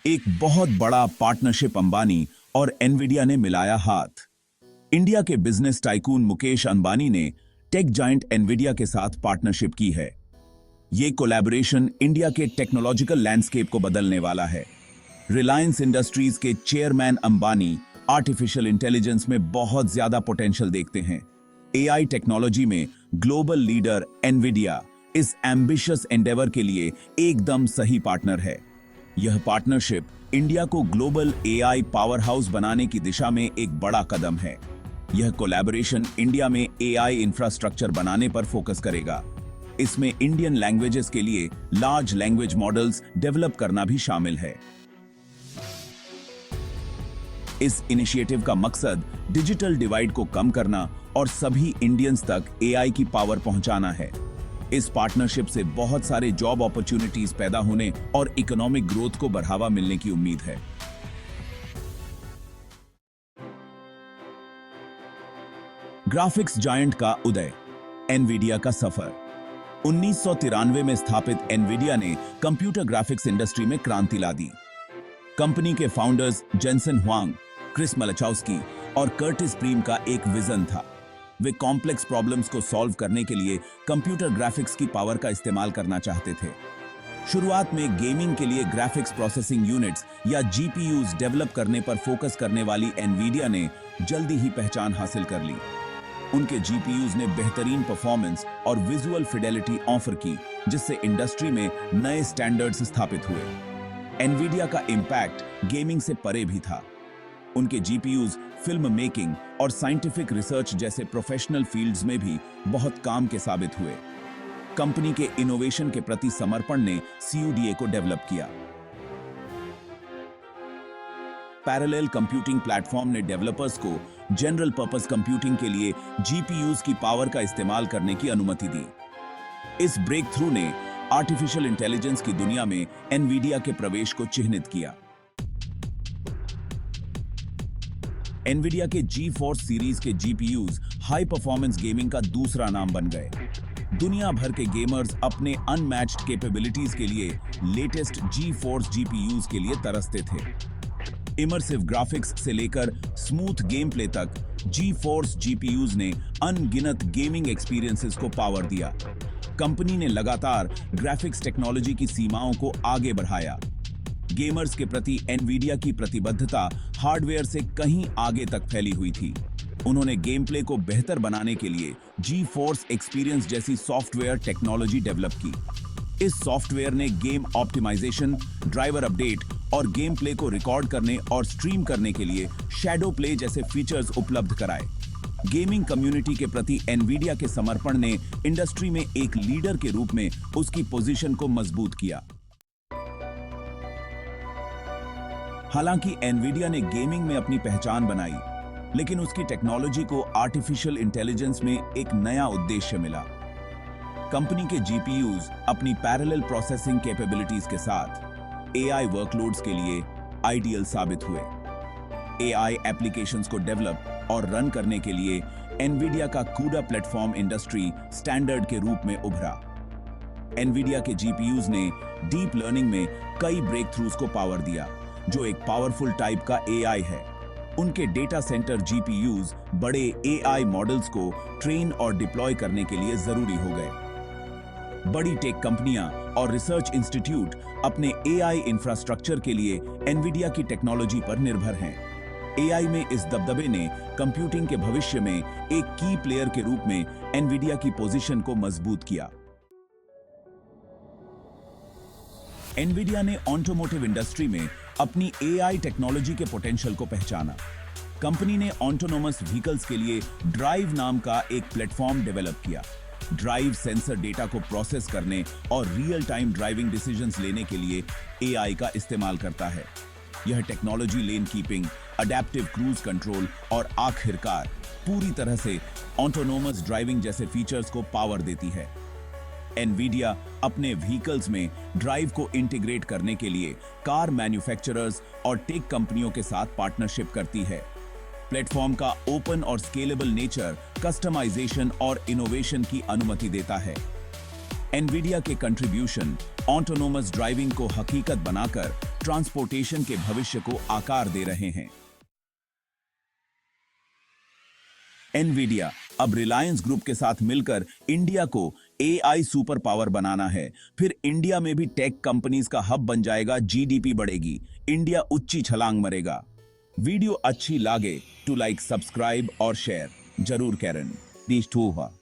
एक बहुत बड़ा पार्टनरशिप अंबानी और एनवीडिया ने मिलाया हाथ। इंडिया के बिजनेस टाइकून मुकेश अंबानी ने टेक जायंट एनवीडिया के साथ पार्टनरशिप की है। ये कोलैबोरेशन इंडिया के टेक्नोलॉजिकल लैंडस्केप को बदलने वाला है। रिलायंस इंडस्ट्रीज के चेयरमैन अंबानी आर्टिफिशियल इंटेलिजेंस में बहुत ज्यादा पोटेंशियल देखते हैं। एआई टेक्नोलॉजी में ग्लोबल लीडर एनवीडिया इस एम्बिशियस एंडेवर के लिए एकदम सही पार्टनर है। यह पार्टनरशिप इंडिया को ग्लोबल एआई पावर हाउस बनाने की दिशा में एक बड़ा कदम है। यह कोलैबोरेशन इंडिया में एआई इंफ्रास्ट्रक्चर बनाने पर फोकस करेगा। इसमें इंडियन लैंग्वेजेस के लिए लार्ज लैंग्वेज मॉडल्स डेवलप करना भी शामिल है। इस इनिशिएटिव का मकसद डिजिटल डिवाइड को कम करना और सभी इंडियंस तक एआई की पावर पहुंचाना है। इस पार्टनरशिप से बहुत सारे जॉब अपॉर्चुनिटीज पैदा होने और इकोनॉमिक ग्रोथ को बढ़ावा मिलने की उम्मीद है। ग्राफिक्स जायंट का उदय, एनवीडिया का सफर। 1993 में स्थापित एनवीडिया ने कंप्यूटर ग्राफिक्स इंडस्ट्री में क्रांति ला दी। कंपनी के फाउंडर्स जेनसेन हुआंग, क्रिस मलचाउस्की और कर्टिस प्रीम का एक विजन था। वे कॉम्प्लेक्स प्रॉब्लम्स को सॉल्व करने के लिए कंप्यूटर ग्राफिक्स की पावर का इस्तेमाल करना चाहते थे। शुरुआत में गेमिंग के लिए ग्राफिक्स प्रोसेसिंग यूनिट्स या जीपीयूज डेवलप करने पर फोकस करने वाली एनवीडिया ने जल्दी ही पहचान हासिल कर ली। उनके जीपीयूज ने बेहतरीन परफॉर्मेंस और विजुअल फिडेलिटी ऑफर की, जिससे इंडस्ट्री में नए स्टैंडर्ड्स स्थापित हुए। एनवीडिया का इंपैक्ट गेमिंग से परे भी था। उनके जीपीयूज फिल्म मेकिंग और साइंटिफिक रिसर्च जैसे प्रोफेशनल फील्ड्स में भी बहुत काम के साबित हुए। कंपनी के इनोवेशन के प्रति समर्पण ने सीयूडीए को डेवलप किया। पैरेलल कंप्यूटिंग प्लेटफॉर्म ने डेवलपर्स को जनरल पर्पस कंप्यूटिंग के लिए जीपीयूज की पावर का इस्तेमाल करने की अनुमति दी। इस ब्रेक थ्रू ने आर्टिफिशियल इंटेलिजेंस की दुनिया में एनवीडिया के प्रवेश को चिह्नित किया। एनवीडिया के जी-फोर्स सीरीज के जीपीयूज हाई परफॉर्मेंस गेमिंग का दूसरा नाम बन गए। दुनिया भर के गेमर्स अपने अनमैच्ड कैपेबिलिटीज के लिए लेटेस्ट जी-फोर्स जीपीयूज के लिए तरसते थे। इमर्सिव ग्राफिक्स से लेकर स्मूथ गेम प्ले तक जी-फोर्स जीपीयूज ने अनगिनत गेमिंग एक्सपीरियंसेस को पावर दिया। कंपनी ने लगातार ग्राफिक्स टेक्नोलॉजी की सीमाओं को आगे बढ़ाया। गेमर्स के प्रति एनवीडिया की प्रतिबद्धता हार्डवेयर से कहीं आगे तक फैली हुई थी। उन्होंने गेम प्ले को बेहतर बनाने के लिए जी-फोर्स एक्सपीरियंस जैसी सॉफ्टवेयर टेक्नोलॉजी डेवलप की। इस सॉफ्टवेयर ने गेम ऑप्टिमाइजेशन, ड्राइवर अपडेट और गेम प्ले को रिकॉर्ड करने और स्ट्रीम करने के लिए शैडो प्ले जैसे फीचर्स उपलब्ध कराए। गेमिंग कम्युनिटी के प्रति एनवीडिया के समर्पण ने इंडस्ट्री में एक लीडर के रूप में उसकी पोजीशन को मजबूत किया। हालांकि एनवीडिया ने गेमिंग में अपनी पहचान बनाई, लेकिन उसकी टेक्नोलॉजी को आर्टिफिशियल इंटेलिजेंस में एक नया उद्देश्य मिला। कंपनी के जीपीयूज अपनी पैरेलल प्रोसेसिंग कैपेबिलिटीज के साथ एआई वर्कलोड्स के लिए आइडियल साबित हुए। एआई एप्लीकेशंस को डेवलप और रन करने के लिए एनवीडिया का कूडा प्लेटफॉर्म इंडस्ट्री स्टैंडर्ड के रूप में उभरा। एनवीडिया के जीपीयूज ने डीप लर्निंग में कई ब्रेक थ्रूज को पावर दिया, जो एक पावरफुल टाइप का एआई है। उनके डेटा सेंटर जीपीयूज बड़े एआई मॉडल्स को ट्रेन और डिप्लॉय करने के लिए जरूरी हो गए। बड़ी टेक कंपनियां और रिसर्च इंस्टीट्यूट अपने एआई इंफ्रास्ट्रक्चर के लिए एनवीडिया की टेक्नोलॉजी पर निर्भर हैं। एआई में इस दबदबे ने कंप्यूटिंग के भविष्य में एक की प्लेयर के रूप में एनवीडिया की पोजीशन को मजबूत किया। एनवीडिया ने ऑटोमोटिव इंडस्ट्री में अपनी एआई टेक्नोलॉजी के पोटेंशियल को पहचाना। कंपनी ने ऑटोनोमस व्हीकल्स के लिए ड्राइव नाम का एक प्लेटफॉर्म डेवलप किया। ड्राइव सेंसर डेटा को प्रोसेस करने और रियल टाइम ड्राइविंग डिसीजंस लेने के लिए एआई का इस्तेमाल करता है। यह टेक्नोलॉजी लेन कीपिंग, अडैप्टिव क्रूज कंट्रोल और आखिरकार पूरी तरह से ऑटोनोमस ड्राइविंग जैसे फीचर्स को पावर देती है। एनवीडिया अपने व्हीकल्स में ड्राइव को इंटीग्रेट करने के लिए कार मैन्युफैक्चरर्स और टेक कंपनियों के साथ पार्टनरशिप करती है। प्लेटफॉर्म का ओपन और स्केलेबल नेचर कस्टमाइजेशन और इनोवेशन की अनुमति देता है। एनवीडिया के कंट्रीब्यूशन ऑटोनोमस ड्राइविंग को हकीकत बनाकर ट्रांसपोर्टेशन के भविष्य को आकार दे रहे हैं। एनवीडिया अब रिलायंस ग्रुप के साथ मिलकर इंडिया को एआई सुपर पावर बनाना है। फिर इंडिया में भी टेक कंपनीज का हब बन जाएगा, जीडीपी बढ़ेगी, इंडिया ऊंची छलांग मरेगा। वीडियो अच्छी लागे तो लाइक, सब्सक्राइब और शेयर जरूर करें। दिस हुआ।